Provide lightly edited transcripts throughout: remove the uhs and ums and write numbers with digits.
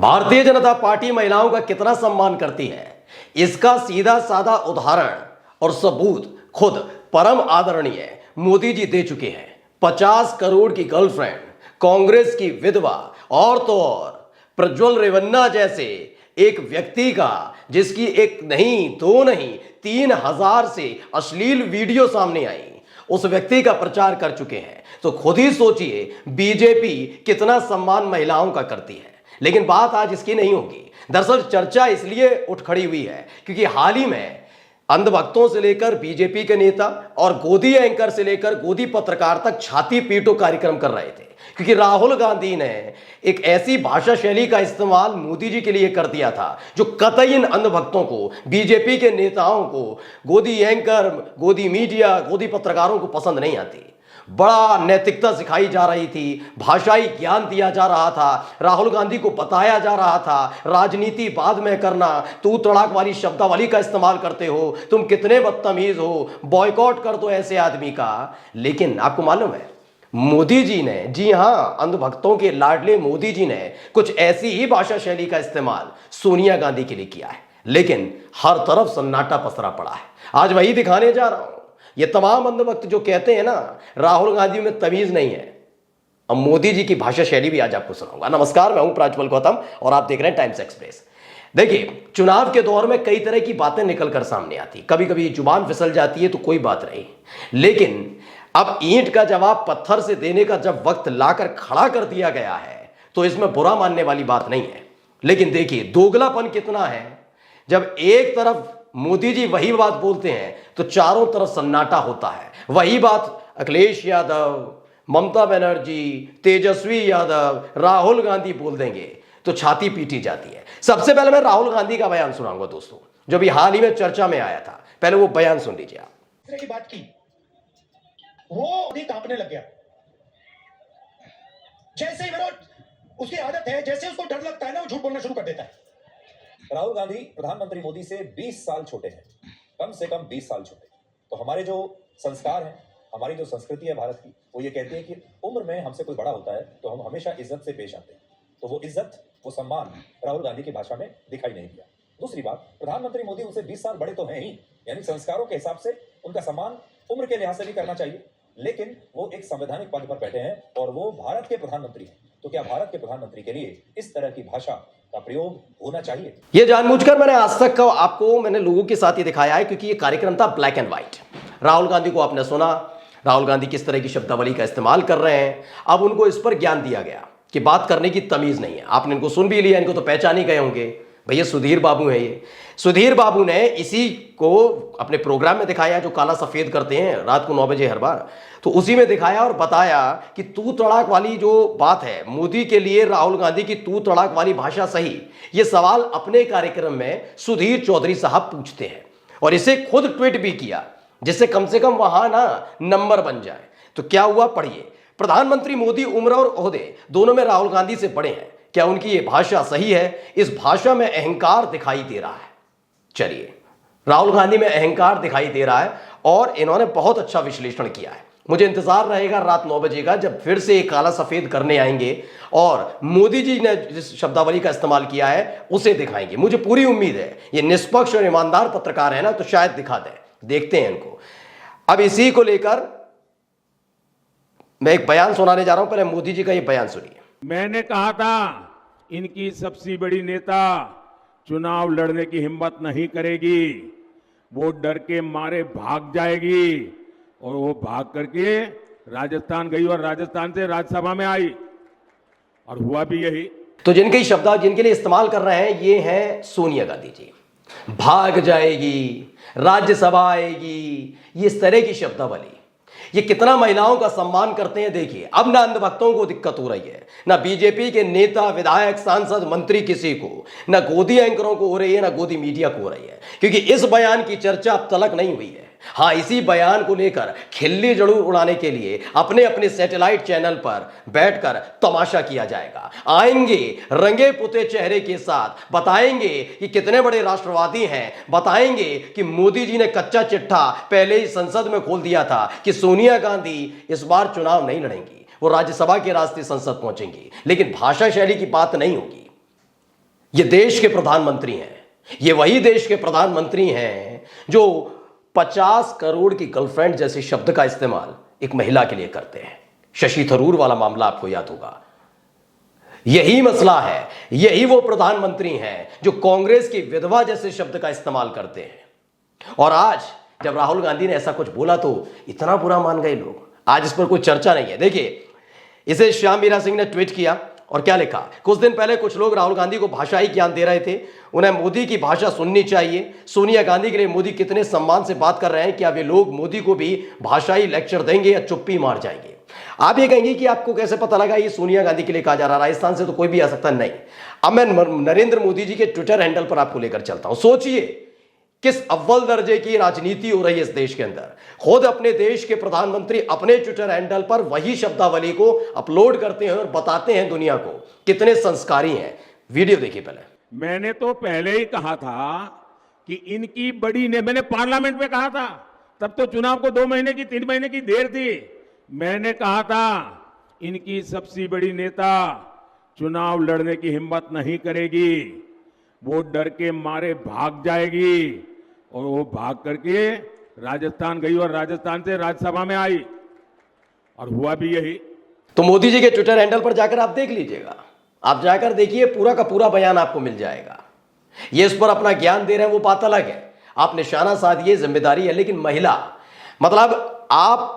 Bharatiya Janata party महिलाओं का कितना सम्मान करती है, इसका सीधा साधा उदाहरण और सबूत खुद परम आदरणीय मोदी जी दे चुके हैं। 50 करोड़ की गर्लफ्रेंड, कांग्रेस की विधवा और तो और प्रज्वल रेवन्ना जैसे एक व्यक्ति का, जिसकी एक नहीं दो नहीं 3000 से अश्लील वीडियो सामने आई, उस व्यक्ति का प्रचार कर चुके हैं। तो खुद ही सोचिए बीजेपी कितना सम्मान महिलाओं का करती है। लेकिन बात आज इसकी नहीं होगी। दरअसल चर्चा इसलिए उठ खड़ी हुई है क्योंकि हाल ही में अंधभक्तों से लेकर बीजेपी के नेता और गोदी एंकर से लेकर गोदी पत्रकार तक छाती पीटो कार्यक्रम कर रहे थे, क्योंकि राहुल गांधी ने एक ऐसी भाषा शैली का इस्तेमाल मोदी जी के लिए कर दिया था जो कतई इन अंधभक्तों को, बीजेपी के नेताओं को, गोदी एंकर, गोदी मीडिया, गोदी पत्रकारों को पसंद नहीं आती। बड़ा नैतिकता सिखाई जा रही थी, भाषाई ज्ञान दिया जा रहा था, राहुल गांधी को बताया जा रहा था राजनीति बाद में करना, तू तड़ाक वाली शब्दावली का इस्तेमाल करते हो, तुम कितने बदतमीज हो, बॉयकॉट कर दो ऐसे आदमी का। लेकिन आपको मालूम है मोदी जी ने, जी हां, अंधभक्तों के लाडले मोदी जी ने कुछ ऐसी ही भाषा शैली का इस्तेमाल सोनिया गांधी के लिए किया है। लेकिन हर तरफ सन्नाटा पसरा पड़ा है। आज वही दिखाने जा रहा हूं। ये तमाम अंधभक्त जो कहते हैं ना राहुल गांधी में तमीज नहीं है, अब मोदी जी की भाषा शैली भी आज आपको सुनाऊंगा। नमस्कार, मैं हूं प्राज्वल गौतम और आप देख रहे हैं टाइम्स एक्सप्रेस। देखिए, चुनाव के दौर में कई तरह की बातें निकलकर सामने आती, कभी कभी जुबान फिसल जाती है तो कोई बात नहीं, लेकिन अब ईंट का जवाब पत्थर से देने का जब वक्त लाकर खड़ा कर दिया गया है तो इसमें बुरा मानने वाली बात नहीं है। लेकिन देखिए दोगलापन कितना है, जब एक तरफ मोदी जी वही बात बोलते हैं तो चारों तरफ सन्नाटा होता है। वही बात अखिलेश यादव, ममता बनर्जी, तेजस्वी यादव, राहुल गांधी बोल देंगे तो छाती पीटी जाती है। सबसे पहले मैं राहुल गांधी का बयान सुनाऊंगा दोस्तों, जो भी हाल ही में चर्चा में आया था। पहले वो बयान सुन लीजिए आप। की बात की वो भी कांपने लग गया। जैसे ही उसकी आदत है, जैसे उसको डर लगता है ना, वो झूठ बोलना शुरू कर देता है। राहुल गांधी प्रधानमंत्री मोदी से 20 साल छोटे हैं, कम से कम 20 साल छोटे। तो हमारे जो संस्कार हैं, हमारी जो संस्कृति है भारत की, वो ये कहती है कि उम्र में हमसे कोई बड़ा होता है तो हम हमेशा इज्जत से पेश आते हैं। तो वो इज्जत, वो सम्मान राहुल गांधी की भाषा में दिखाई नहीं दिया। दूसरी बात, प्रधानमंत्री मोदी उनसे 20 साल बड़े तो हैं ही, यानी संस्कारों के हिसाब से उनका सम्मान उम्र के लिहाज से भी करना चाहिए, लेकिन वो एक संवैधानिक पद पर बैठे हैं और वो भारत के प्रधानमंत्री हैं। तो क्या भारत के प्रधानमंत्री के लिए इस तरह की भाषा का प्रयोग होना चाहिए? ये जानबूझकर मैंने आज तक का आपको मैंने लोगों के साथ ही दिखाया है, क्योंकि ये कार्यक्रम था black and white. Rahul Gandhi को आपने सुना, राहुल गांधी किस तरह की शब्दावली का इस्तेमाल कर रहे हैं। अब उनको इस पर ज्ञान दिया गया कि बात करने की तमीज नहीं है। आपने इनको सुन भी लिया, इनको तो पहचान ही गए होंगे, भैया सुधीर बाबू है ये। सुधीर बाबू ने इसी को अपने प्रोग्राम में दिखाया जो काला सफेद करते हैं रात को 9 बजे हर बार, तो उसी में दिखाया और बताया कि तू तड़ाक वाली जो बात है मोदी के लिए, राहुल गांधी की तू तड़ाक वाली भाषा सही, ये सवाल अपने कार्यक्रम में सुधीर चौधरी साहब पूछते हैं और इसे खुद ट्वीट भी किया, जिससे कम से कम वहां ना नंबर बन जाए। तो क्या हुआ, पढ़िए। प्रधानमंत्री मोदी उम्र और ओहदे दोनों में राहुल गांधी से बड़े हैं, क्या उनकी ये भाषा सही है? इस भाषा में अहंकार दिखाई दे रहा है। चलिए, राहुल गांधी में अहंकार दिखाई दे रहा है और इन्होंने बहुत अच्छा विश्लेषण किया है। मुझे इंतजार रहेगा रात 9 बजे का, जब फिर से एक काला सफेद करने आएंगे और मोदी जी ने जिस शब्दावली का इस्तेमाल किया है उसे दिखाएंगे। मुझे पूरी उम्मीद है ये निष्पक्ष और ईमानदार पत्रकार है ना, तो शायद दिखा दें। देखते हैं इनको। अब इसी को लेकर मैं एक बयान सुनाने जा रहा हूं। पहले मोदी जी का ये बयान सुनिए। मैंने कहा था इनकी सबसे बड़ी नेता चुनाव लड़ने की हिम्मत नहीं करेगी, वो डर के मारे भाग जाएगी। और वो भाग करके राजस्थान गई और राजस्थान से राज्यसभा में आई और हुआ भी यही। तो जिनके शब्द जिनके लिए इस्तेमाल कर रहे हैं ये हैं सोनिया गांधी जी। भाग जाएगी, राज्यसभा आएगी, ये इस तरह की शब्दावली, ये कितना महिलाओं का सम्मान करते हैं। देखिए, अब ना अंधभक्तों को दिक्कत हो रही है, ना बीजेपी के नेता, विधायक, सांसद, मंत्री किसी को, ना गोदी एंकरों को हो रही है, ना गोदी मीडिया को हो रही है, क्योंकि इस बयान की चर्चा अब तलक नहीं हुई है। हाँ, इसी बयान को लेकर खिल्ली जरूर उड़ाने के लिए अपने अपने सैटेलाइट चैनल पर बैठकर तमाशा किया जाएगा। आएंगे रंगे पुते चेहरे के साथ, बताएंगे कि कितने बड़े राष्ट्रवादी हैं, बताएंगे कि मोदी जी ने कच्चा चिट्ठा पहले ही संसद में खोल दिया था कि सोनिया गांधी इस बार चुनाव नहीं लड़ेंगी, वो राज्यसभा के रास्ते संसद पहुंचेंगी। लेकिन भाषा शैली की बात नहीं होगी। ये देश के प्रधानमंत्री हैं, ये वही देश के प्रधानमंत्री हैं जो 50 करोड़ की गर्लफ्रेंड जैसे शब्द का इस्तेमाल एक महिला के लिए करते हैं। शशि थरूर वाला मामला आपको याद होगा। यही मसला है, यही वो प्रधानमंत्री हैं जो कांग्रेस की विधवा जैसे शब्द का इस्तेमाल करते हैं। और आज जब राहुल गांधी ने ऐसा कुछ बोला तो इतना बुरा मान गए लोग। आज इस पर कोई चर्चा नहीं है। देखिए, इसे श्याम मीरा सिंह ने ट्वीट किया और क्या लिखा। कुछ दिन पहले कुछ लोग राहुल गांधी को भाषाई ज्ञान दे रहे थे, उन्हें मोदी की भाषा सुननी चाहिए। सोनिया गांधी के लिए मोदी कितने सम्मान से बात कर रहे हैं, क्या वे लोग मोदी को भी भाषाई लेक्चर देंगे या चुप्पी मार जाएंगे। आप ये कहेंगे कि आपको कैसे पता लगा ये सोनिया गांधी के लिए कहा जा रहा है, राजस्थान से तो कोई भी आ सकता नहीं। अब मैं नरेंद्र मोदी जी के ट्विटर हैंडल पर आपको लेकर चलता हूं। सोचिए किस अव्वल दर्जे की राजनीति हो रही है इस देश के अंदर। खुद अपने देश के प्रधानमंत्री अपने ट्विटर हैंडल पर वही शब्दावली को अपलोड करते हैं और बताते हैं दुनिया को कितने संस्कारी हैं। वीडियो देखिए पहले। मैंने तो पहले ही कहा था कि इनकी बड़ी ने मैंने पार्लियामेंट में कहा था, तब तो चुनाव को 2 महीने की 3 महीने की देर थी। मैंने कहा था इनकी सबसे बड़ी नेता चुनाव लड़ने की हिम्मत नहीं करेगी, वो डर के मारे भाग जाएगी। और वो भाग करके राजस्थान गई और राजस्थान से राज्यसभा में आई और हुआ भी यही। तो मोदी जी के ट्विटर हैंडल पर जाकर आप देख लीजिएगा, आप जाकर देखिए, पूरा का पूरा बयान आपको मिल जाएगा। ये इस पर अपना ज्ञान दे रहे हैं वो बात अलग है, आप निशाना साधिए, जिम्मेदारी है। लेकिन महिला, मतलब आप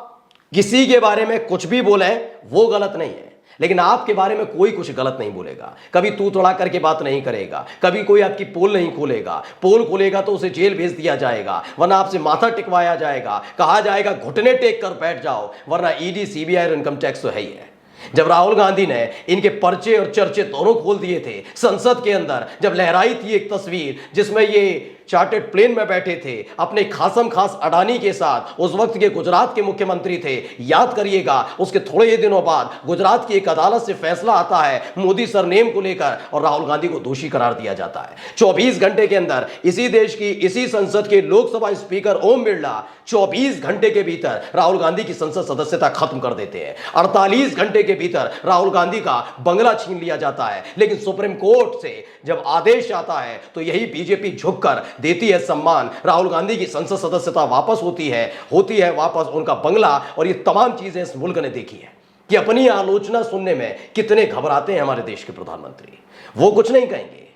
किसी के बारे में कुछ भी बोले वो गलत नहीं है, लेकिन आपके बारे में कोई कुछ गलत नहीं बोलेगा। कभी तू तड़ा करके बात नहीं करेगा, कभी कोई आपकी पोल नहीं खोलेगा। पोल खोलेगा तो उसे जेल भेज दिया जाएगा, वरना आपसे माथा टिकवाया जाएगा, कहा जाएगा घुटने टेक कर बैठ जाओ, वरना ईडी, सीबीआई और इनकम टैक्स तो है ही है। जब राहुल गांधी ने इनके पर्चे और चर्चे दोनों खोल दिए थे संसद के अंदर, जब लहराई थी एक तस्वीर जिसमें ये चार्टर्ड प्लेन में बैठे थे अपने खासम खास अडानी के साथ, उस वक्त के गुजरात के मुख्यमंत्री थे। याद करिएगा, उसके थोड़े ही दिनों बाद गुजरात की एक अदालत से फैसला आता है मोदी सरनेम को लेकर और राहुल गांधी को दोषी करार दिया जाता है। 24 घंटे के अंदर इसी देश की, इसी संसद के लोकसभा स्पीकर ओम बिरला 24 घंटे के भीतर राहुल गांधी की संसद सदस्यता खत्म कर देते हैं। 48 घंटे के भीतर राहुल गांधी का बंगला छीन लिया जाता है। लेकिन सुप्रीम कोर्ट से जब आदेश आता है तो यही बीजेपी झुककर देती है सम्मान, राहुल गांधी की संसद सदस्यता वापस होती है वापस, उनका बंगला। और ये तमाम चीजें इस मुल्क ने देखी है कि अपनी आलोचना सुनने में कितने घबराते हैं हमारे देश के प्रधानमंत्री। वो कुछ नहीं कहेंगे,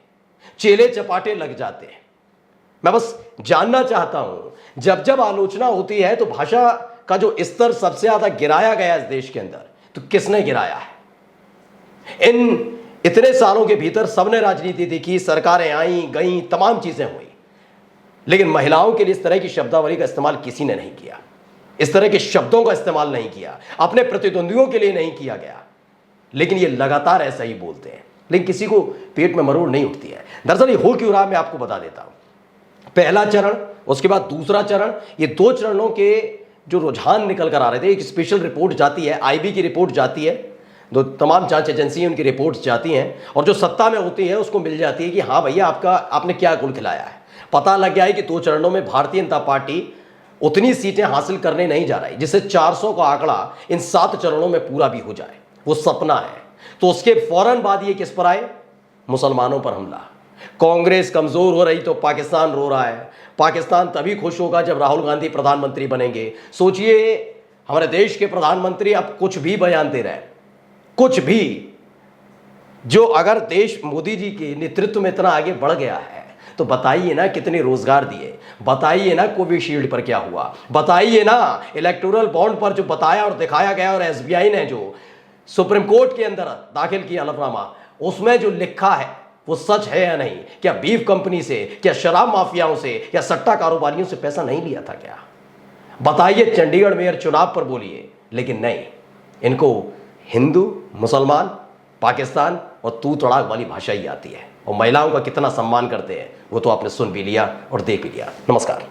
चेले चपाटे लग जाते हैं। मैं बस जानना चाहता हूं, जब जब आलोचना होती है तो भाषा का जो स्तर सबसे ज्यादा गिराया गया इस देश के अंदर, तो किसने गिराया है? इन इतने सालों के भीतर सबने राजनीति देखी, सरकारें आई गई, तमाम चीजें हुई, लेकिन महिलाओं के लिए इस तरह की शब्दावली का इस्तेमाल किसी ने नहीं किया, इस तरह के शब्दों का इस्तेमाल नहीं किया, अपने प्रतिद्वंदियों के लिए नहीं किया गया। लेकिन ये लगातार ऐसा ही बोलते हैं, लेकिन किसी को पेट में मरोड़ नहीं उठती है। दरअसल ये हो क्यों रहा, मैं आपको बता देता हूं। पहला चरण, उसके बाद दूसरा चरण, ये 2 चरणों के जो रुझान निकल कर आ रहे थे। एक स्पेशल रिपोर्ट जाती है, आईबी की रिपोर्ट जाती है, दो तमाम जांच एजेंसी उनकी रिपोर्ट्स जाती हैं, और जो सत्ता में होती है उसको मिल जाती है कि हाँ भैया आपने क्या गुल खिलाया है। पता लग गया है कि 2 चरणों में भारतीय जनता पार्टी उतनी सीटें हासिल करने नहीं जा रही जिससे 400 का आंकड़ा इन 7 चरणों में पूरा भी हो जाए, वो सपना है। तो उसके फौरन बाद ये किस पर आए? मुसलमानों पर हमला। कांग्रेस कमजोर हो रही तो पाकिस्तान रो रहा है। पाकिस्तान तभी खुश होगा जब राहुल गांधी प्रधानमंत्री बनेंगे। सोचिए, हमारे देश के प्रधानमंत्री अब कुछ भी बयान दे रहे हैं, कुछ भी, जो अगर देश मोदी जी के नेतृत्व में इतना आगे बढ़ गया है तो बताइए ना कितने रोजगार दिए, बताइए ना कोविशील्ड पर क्या हुआ, बताइए ना इलेक्टोरल बॉन्ड पर जो बताया और दिखाया गया, और एसबीआई ने जो सुप्रीम कोर्ट के अंदर दाखिल किया हलफनामा, उसमें जो लिखा है वो सच है या नहीं। क्या बीफ कंपनी से, क्या शराब माफियाओं से, या सट्टा कारोबारियों से पैसा नहीं लिया था क्या? बताइए। चंडीगढ़ मेयर चुनाव पर बोलिए, लेकिन नहीं, इनको हिंदू, मुसलमान, पाकिस्तान और तू तड़ाक वाली भाषा ही आती है। और महिलाओं का कितना सम्मान करते हैं वो तो आपने सुन भी लिया और देख भी लिया। नमस्कार।